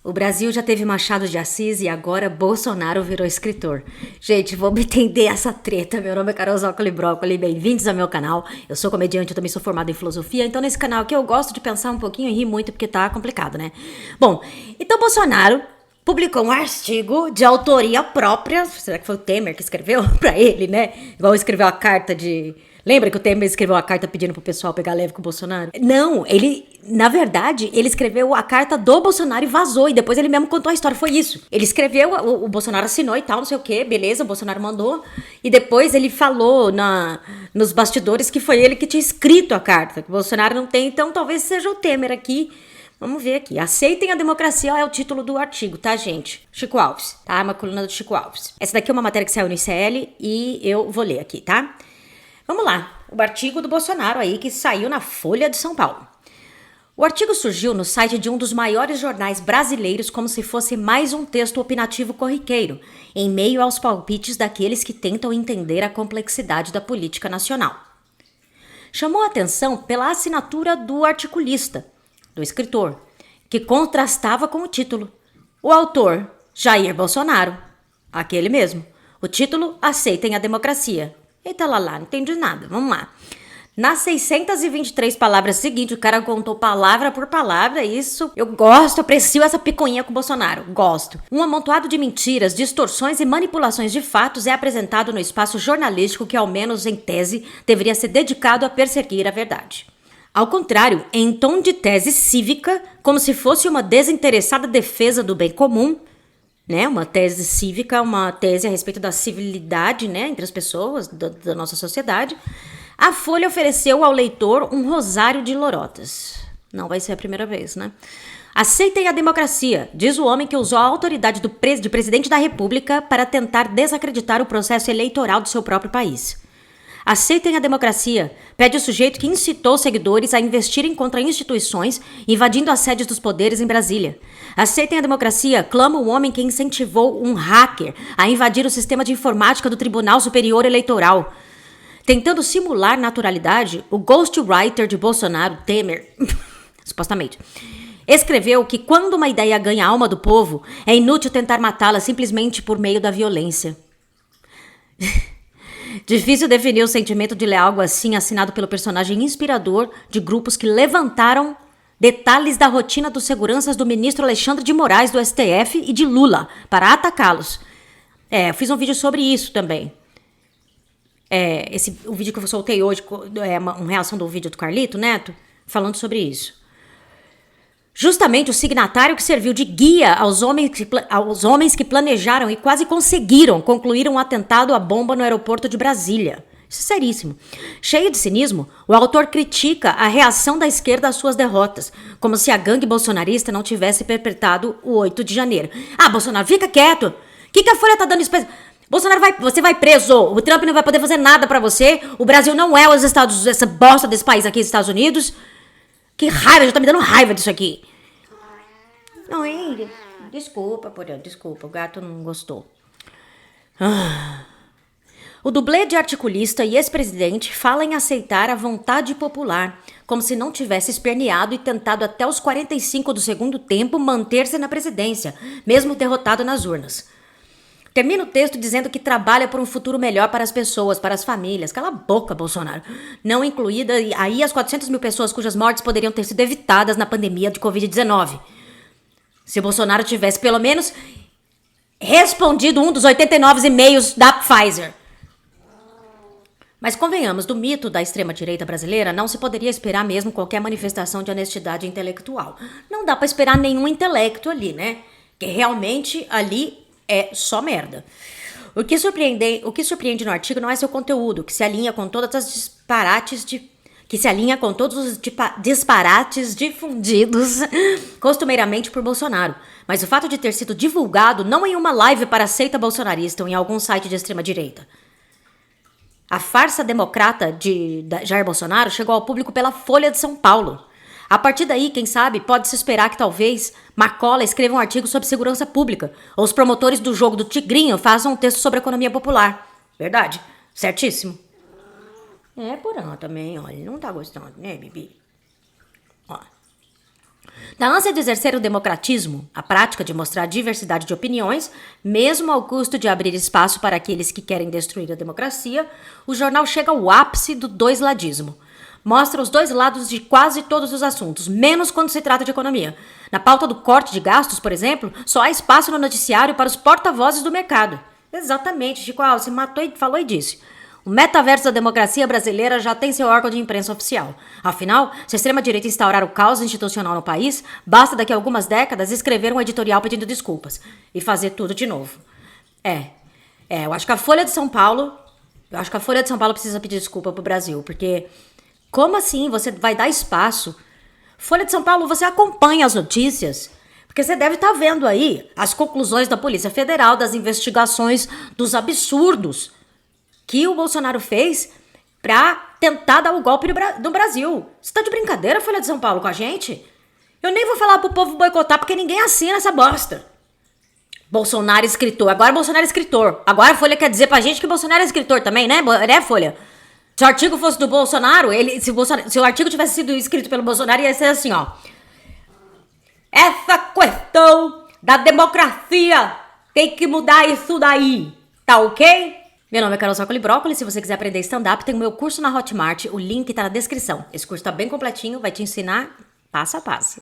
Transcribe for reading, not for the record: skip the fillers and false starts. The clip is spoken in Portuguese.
O Brasil já teve Machado de Assis e agora Bolsonaro virou escritor. Gente, vamos entender essa treta. Meu nome é Carol Zócoli Brócoli, bem-vindos ao meu canal. Eu sou comediante, eu também sou formada em filosofia, então nesse canal aqui eu gosto de pensar um pouquinho e rir muito porque tá complicado, né? Bom, então Bolsonaro publicou um artigo de autoria própria. Será que foi o Temer que escreveu pra ele, né? Igual escreveu a carta de... Lembra que o Temer escreveu a carta pedindo pro pessoal pegar leve com o Bolsonaro? Não, na verdade, ele escreveu a carta do Bolsonaro e vazou. E depois ele mesmo contou a história, foi isso. Ele escreveu, o Bolsonaro assinou e tal, não sei o quê, beleza, o Bolsonaro mandou. E depois ele falou nos bastidores que foi ele que tinha escrito a carta, que o Bolsonaro não tem, então talvez seja o Temer aqui. Vamos ver aqui. Aceitem a democracia é o título do artigo, tá, gente? Chico Alves, tá? Uma coluna do Chico Alves. Essa daqui é uma matéria que saiu no ICL e eu vou ler aqui, tá? Vamos lá, o artigo do Bolsonaro aí que saiu na Folha de São Paulo. O artigo surgiu no site de um dos maiores jornais brasileiros como se fosse mais um texto opinativo corriqueiro, em meio aos palpites daqueles que tentam entender a complexidade da política nacional. Chamou a atenção pela assinatura do articulista, do escritor, que contrastava com o título. O autor, Jair Bolsonaro, aquele mesmo. O título, Aceitem a Democracia. Eita lá, não entendi nada, vamos lá. Nas 623 palavras seguintes, o cara contou palavra por palavra, isso eu gosto, aprecio essa picuinha com o Bolsonaro, gosto. Um amontoado de mentiras, distorções e manipulações de fatos é apresentado no espaço jornalístico que, ao menos em tese, deveria ser dedicado a perseguir a verdade. Ao contrário, em tom de tese cívica, como se fosse uma desinteressada defesa do bem comum, né, uma tese cívica, uma tese a respeito da civilidade, né, entre as pessoas da nossa sociedade, a Folha ofereceu ao leitor um rosário de lorotas. Não vai ser a primeira vez, né? Aceitem a democracia, diz o homem que usou a autoridade de presidente da República para tentar desacreditar o processo eleitoral do seu próprio país. Aceitem a democracia, pede o sujeito que incitou seguidores a investirem contra instituições, invadindo as sedes dos poderes em Brasília. Aceitem a democracia, clama o homem que incentivou um hacker a invadir o sistema de informática do Tribunal Superior Eleitoral. Tentando simular naturalidade, o ghostwriter de Bolsonaro, Temer, supostamente, escreveu que quando uma ideia ganha a alma do povo, é inútil tentar matá-la simplesmente por meio da violência. Difícil definir o sentimento de ler algo assim assinado pelo personagem inspirador de grupos que levantaram detalhes da rotina dos seguranças do ministro Alexandre de Moraes do STF e de Lula para atacá-los. Eu fiz um vídeo sobre isso também. O vídeo que eu soltei hoje é uma reação do vídeo do Carlito Neto falando sobre isso. Justamente o signatário que serviu de guia aos homens que planejaram e quase conseguiram concluir um atentado à bomba no aeroporto de Brasília. Isso é seríssimo. Cheio de cinismo, o autor critica a reação da esquerda às suas derrotas, como se a gangue bolsonarista não tivesse perpetrado o 8 de janeiro. Ah, Bolsonaro, fica quieto! O que a Folha tá dando espécie? Bolsonaro, você vai preso! O Trump não vai poder fazer nada pra você! O Brasil não é os Estados Unidos, essa bosta desse país aqui, os Estados Unidos! Que raiva, já tá me dando raiva disso aqui! Não, hein? Desculpa, desculpa, o gato não gostou. O dublê de articulista e ex-presidente fala em aceitar a vontade popular, como se não tivesse esperneado e tentado até os 45 do segundo tempo manter-se na presidência, mesmo derrotado nas urnas. Termina o texto dizendo que trabalha por um futuro melhor para as pessoas, para as famílias. Cala a boca, Bolsonaro. Não incluída aí as 400 mil pessoas cujas mortes poderiam ter sido evitadas na pandemia de Covid-19. Se o Bolsonaro tivesse pelo menos respondido um dos 89 e-mails da Pfizer. Mas convenhamos, do mito da extrema-direita brasileira não se poderia esperar mesmo qualquer manifestação de honestidade intelectual. Não dá pra esperar nenhum intelecto ali, né? Que realmente ali é só merda. O que surpreende no artigo não é seu conteúdo, que se alinha com todos os disparates difundidos costumeiramente por Bolsonaro, mas o fato de ter sido divulgado não em uma live para a seita bolsonarista ou em algum site de extrema-direita. A farsa democrata de Jair Bolsonaro chegou ao público pela Folha de São Paulo. A partir daí, quem sabe, pode-se esperar que talvez Marcola escreva um artigo sobre segurança pública, ou os promotores do jogo do Tigrinho façam um texto sobre economia popular. Verdade, certíssimo. Porã também, olha, ele não tá gostando, né, Bibi? Ó. Da ânsia de exercer o democratismo, a prática de mostrar diversidade de opiniões, mesmo ao custo de abrir espaço para aqueles que querem destruir a democracia, o jornal chega ao ápice do doisladismo. Mostra os dois lados de quase todos os assuntos, menos quando se trata de economia. Na pauta do corte de gastos, por exemplo, só há espaço no noticiário para os porta-vozes do mercado. Exatamente, Chico Alves, matou e falou e disse. O metaverso da democracia brasileira já tem seu órgão de imprensa oficial. Afinal, se a extrema-direita instaurar o caos institucional no país, basta daqui a algumas décadas escrever um editorial pedindo desculpas e fazer tudo de novo. Eu acho que a Folha de São Paulo precisa pedir desculpa pro Brasil, porque como assim você vai dar espaço? Folha de São Paulo, você acompanha as notícias? Porque você deve estar vendo aí as conclusões da Polícia Federal, das investigações, dos absurdos que o Bolsonaro fez pra tentar dar o golpe no Brasil. Você tá de brincadeira, Folha de São Paulo, com a gente? Eu nem vou falar pro povo boicotar, porque ninguém assina essa bosta. Bolsonaro escritor. Agora Bolsonaro escritor. Agora a Folha quer dizer pra gente que Bolsonaro é escritor também, né? Né, Folha? Se o artigo fosse do Bolsonaro, se o artigo tivesse sido escrito pelo Bolsonaro, ia ser assim, ó. Essa questão da democracia tem que mudar isso daí. Tá ok? Meu nome é Carol Zócoli Brócoli. Se você quiser aprender stand-up, tem o meu curso na Hotmart. O link tá na descrição. Esse curso tá bem completinho, vai te ensinar passo a passo.